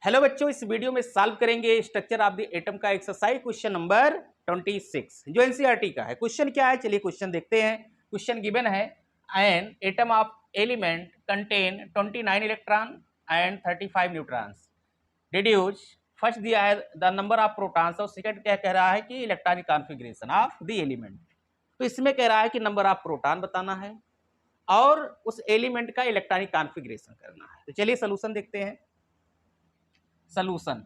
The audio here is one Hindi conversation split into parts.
हेलो बच्चों, इस वीडियो में सॉल्व करेंगे स्ट्रक्चर ऑफ द एटम का एक्सरसाइज क्वेश्चन नंबर 26 जो एनसीईआरटी का है। क्वेश्चन क्या है, चलिए क्वेश्चन देखते हैं। क्वेश्चन गिवन है an atom of element contain 29 electron and 35 neutrons. Deduce first दिया है द नंबर ऑफ प्रोटॉन्स और सेकंड क्या कह रहा है कि electronic configuration of the element. तो इसमें कह रहा है कि नंबर ऑफ प्रोटॉन बताना है और उस एलिमेंट का इलेक्ट्रॉनिक कॉन्फ़िगरेशन करना है। तो चलिए सोल्यूशन देखते हैं। सॉल्यूशन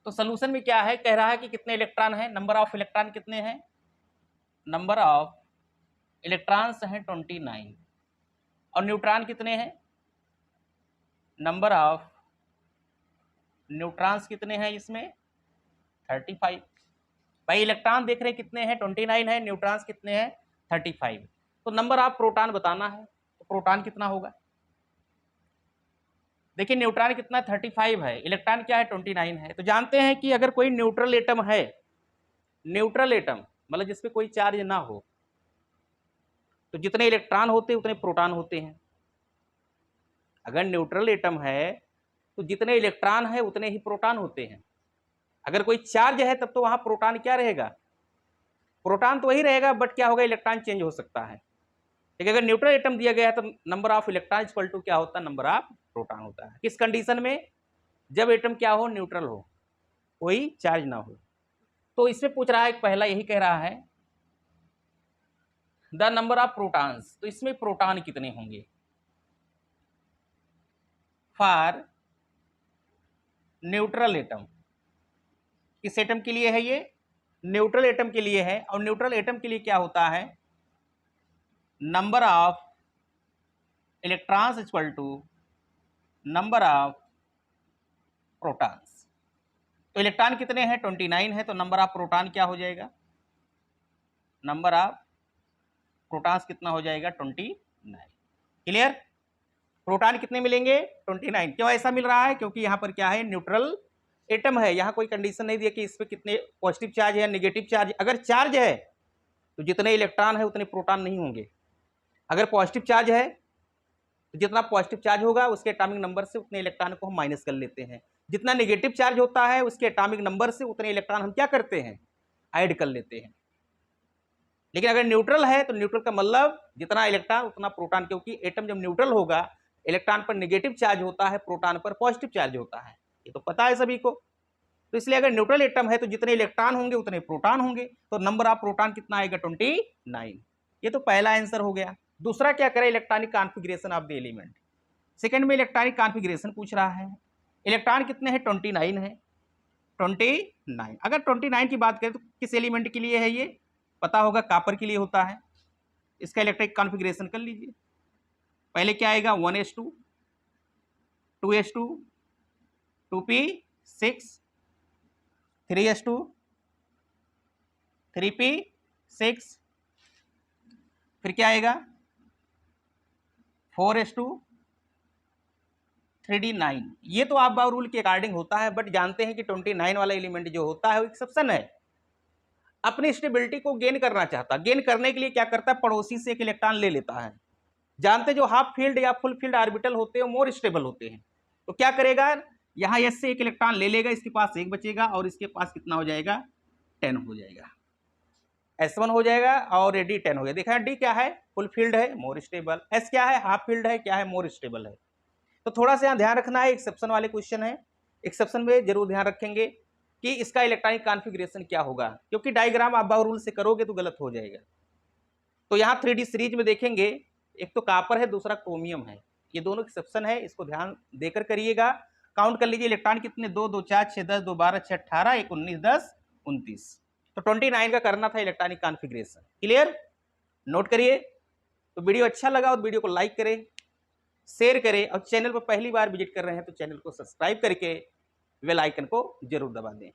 तो सॉल्यूशन में क्या है, कह रहा है कि कितने इलेक्ट्रॉन हैं, नंबर ऑफ इलेक्ट्रॉन कितने हैं, नंबर ऑफ इलेक्ट्रॉन्स हैं 29 और न्यूट्रॉन कितने हैं, नंबर ऑफ न्यूट्रॉन्स कितने हैं इसमें 35। भाई इलेक्ट्रॉन देख रहे हैं कितने हैं 29 है, न्यूट्रॉन्स कितने हैं 35। तो नंबर ऑफ प्रोटॉन बताना है, तो प्रोटॉन कितना होगा। देखिए न्यूट्रॉन कितना 35 है, इलेक्ट्रॉन क्या है 29 है। तो जानते हैं कि अगर कोई न्यूट्रल एटम है, न्यूट्रल एटम मतलब जिसपे कोई चार्ज ना हो, तो जितने इलेक्ट्रॉन होते हैं उतने प्रोटॉन होते हैं। अगर न्यूट्रल एटम है तो जितने इलेक्ट्रॉन है उतने ही प्रोटॉन होते हैं। अगर कोई चार्ज है तब तो वहां प्रोटॉन क्या रहेगा, प्रोटॉन तो वही रहेगा, बट क्या होगा, इलेक्ट्रॉन चेंज हो सकता है। लेकिन अगर न्यूट्रल एटम दिया गया है तो number of electron equal to क्या होता है, नंबर ऑफ प्रोटॉन होता है। किस कंडीशन में, जब एटम क्या हो, न्यूट्रल हो, कोई चार्ज ना हो। तो इसमें पूछ रहा है, पहला यही कह रहा है द नंबर ऑफ प्रोटॉन्स, तो इसमें प्रोटॉन कितने होंगे फॉर न्यूट्रल एटम। किस एटम के लिए है ये, न्यूट्रल एटम के लिए है। और न्यूट्रल एटम के लिए क्या होता है, number of electrons equal to number of protons. तो इलेक्ट्रॉन कितने हैं 29 है, तो नंबर ऑफ प्रोटॉन क्या हो जाएगा, नंबर ऑफ प्रोटॉन्स कितना हो जाएगा 29। क्लियर। प्रोटॉन कितने मिलेंगे 29। क्यों ऐसा मिल रहा है, क्योंकि यहाँ पर क्या है, न्यूट्रल एटम है। यहाँ कोई कंडीशन नहीं दिया कि इस पर कितने पॉजिटिव चार्ज है या नेगेटिव चार्ज। अगर चार्ज है तो जितने इलेक्ट्रॉन है उतने प्रोटॉन नहीं होंगे। अगर पॉजिटिव चार्ज है तो जितना पॉजिटिव चार्ज होगा उसके एटॉमिक नंबर से उतने इलेक्ट्रॉन को हम माइनस कर लेते हैं। जितना नेगेटिव चार्ज होता है उसके एटॉमिक नंबर से उतने इलेक्ट्रॉन हम क्या करते हैं, ऐड कर लेते हैं। लेकिन अगर न्यूट्रल है तो न्यूट्रल का मतलब जितना इलेक्ट्रॉन उतना प्रोटॉन, क्योंकि एटम जब न्यूट्रल होगा इलेक्ट्रॉन पर नेगेटिव चार्ज होता है, प्रोटॉन पर पॉजिटिव चार्ज होता है, ये तो पता है सभी को। तो इसलिए अगर न्यूट्रल एटम है तो जितने इलेक्ट्रॉन होंगे उतने प्रोटॉन होंगे, तो नंबर ऑफ प्रोटॉन कितना आएगा 29। ये तो पहला आंसर हो गया। दूसरा क्या करें, electronic configuration of the element. Second में इलेक्ट्रॉनिक कॉन्फ़िगरेशन पूछ रहा है। इलेक्ट्रॉन कितने हैं 29 है, 29। अगर 29 की बात करें तो किस एलिमेंट के लिए है, ये पता होगा, कॉपर के लिए होता है। इसका इलेक्ट्रिक कॉन्फ़िगरेशन कर लीजिए। पहले क्या आएगा 1s2 2s2 2p6 3s2 3p6, फिर क्या आएगा 4s2 3d9। ये तो आप रूल के अकॉर्डिंग होता है, बट जानते हैं कि 29 वाला एलिमेंट जो होता है वो एक्सेप्शन है। अपनी स्टेबिलिटी को गेन करना चाहता, गेन करने के लिए क्या करता है, पड़ोसी से एक इलेक्ट्रॉन ले लेता है। जानते जो हाफ फील्ड या फुल फील्ड ऑर्बिटल होते हैं वो मोर स्टेबल होते हैं। तो क्या करेगा, यहाँ एस से एक इलेक्ट्रॉन ले लेगा, इसके पास एक बचेगा और इसके पास कितना हो जाएगा 10 हो जाएगा, S1 हो जाएगा और डी 10 हो गया। देखा डी क्या है, फुल फील्ड है, मोर स्टेबल। एस क्या है, हाफ फील्ड है, क्या है, मोर स्टेबल है। तो थोड़ा सा यहाँ ध्यान रखना है, एक्सेप्शन वाले क्वेश्चन है, एक्सेप्शन में जरूर ध्यान रखेंगे कि इसका इलेक्ट्रॉनिक कॉन्फ़िगरेशन क्या होगा, क्योंकि डायग्राम आप रूल से करोगे तो गलत हो जाएगा। तो यहाँ 3D सीरीज में देखेंगे, एक तो कॉपर है, दूसरा क्रोमियम है, ये दोनों एक्सेप्शन है, इसको ध्यान देकर करिएगा। काउंट कर लीजिए इलेक्ट्रॉन कितने, 2 2 4 6 10 2 12 6 18 1 19 10 29। तो 29 का करना था इलेक्ट्रॉनिक कॉन्फ़िगरेशन। क्लियर, नोट करिए। तो वीडियो अच्छा लगा और वीडियो को लाइक करें, शेयर करें, और चैनल पर पहली बार विजिट कर रहे हैं तो चैनल को सब्सक्राइब करके बेल आइकन को जरूर दबा दें।